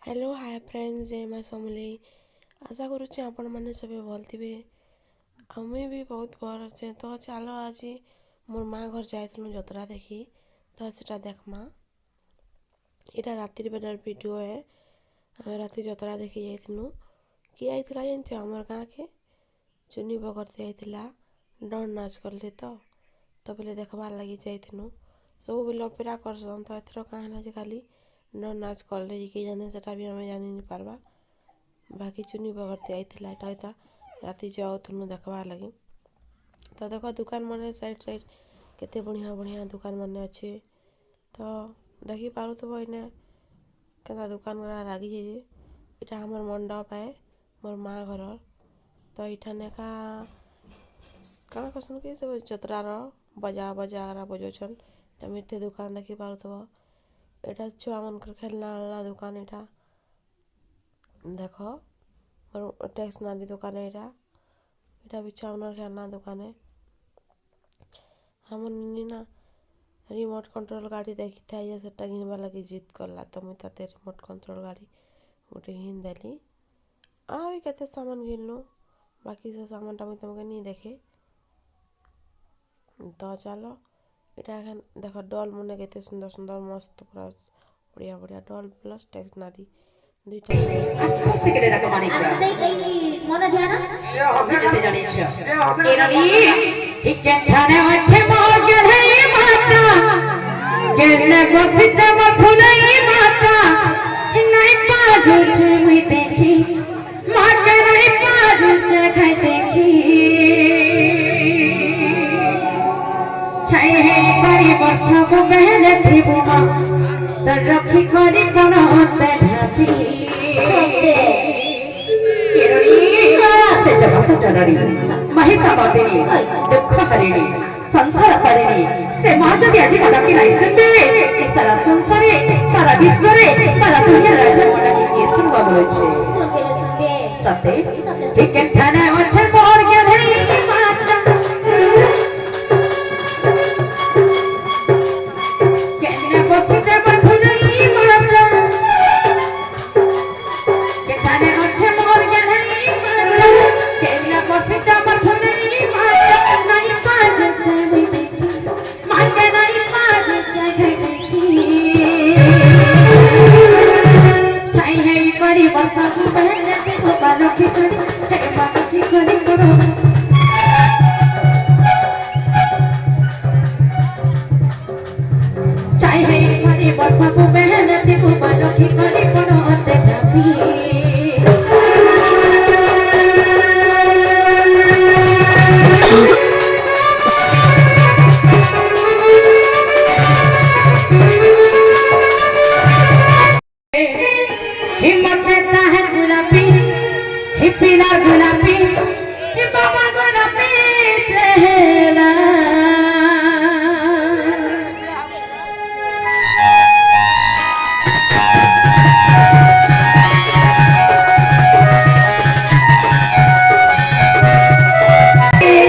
Hello hi friends जय माँ समलेई। आशा करुच्चे आपण मैंने सब भल थे। आमे भी बहुत भल अच्छे। तो चलो आज मोर माँ घर जाइलु जतरा देखी तो सेटा देखमा। यहाँ रातिर बेलार वीडियो है। आम राति जतरा देखी जाइलु किए आईला जानछ आमर गाँ के चुनी बगर आईला डन नाच कले तो बोले देखबार लगी जाइलु सब बोले अपेरा करसन। तो एथर कहाँ है खाली डन नाच कले कि जाने सेटा भी आम जानी नहीं पारबा। बाकी चुनी बगर आईला यहाँ राति जाऊनु देखबार लगी। तो देख दुकान मान साइड साइड केते बढ़िया बढ़िया दुकान मान अच्छे। तो देखी पारुथब इने क्या दुकान गुड़ा लगी जाइए। यहाँ हमार मंडप है मोर माँ घर। तो यहाँ का कण कहसन कि सब जतरार बजा बजा बजाउन मिठे दुकान देखी पारुथब। यहाँ छुआ मन खेलना वेलना दुकान यहाँ देख मोर टेक्सनारी दुकान यहाँ भी छुआ मन खेलना दुकान है। हम ना रिमोट कंट्रोल गाड़ी देखी था सेटा घिनबार लगी जिद कला। तो मुझे ताते रिमोट कंट्रोल गाड़ी गोटे घिन देली। भी केते सामान घिनलु बाकी से सामान मुझे तुमके नहीं देखे। तो चलो यहाँ देख डल मन के सुंदर सुंदर मस्त पूरा बढ़िया बढ़िया डल प्लस टेक्सनारी दुईटा रखी करी से जगत जननी महिषामर्दिनी दुख हरिणी संसार हरिणी से मां जदि अधिक डाकी लाइसेंस बे सारा संसारे सारा विश्व रे सारा दुनिया रे मोटा के सुनबा बोलछे सुनबे सते ठीक ठाने अच्छे मोर के धरी माता केने बसी दे बठुनी माता के ठाने अच्छे मोर के धरी माता केने बसी दे बठुनी माता नहीं पाज जावे देखी मां के नहीं पाज जावे देखी छाई है बड़ी वर्षा की पहले से बालों की कड़ी है बालों की कड़ी करो छाई है बड़ी वर्षा को पहले से बालों की कड़ी करो ते ढापी हिम्मत देता है गुलाबी ही पीला गुलाबी ही बाबा गुलाबी चेहरा Hey,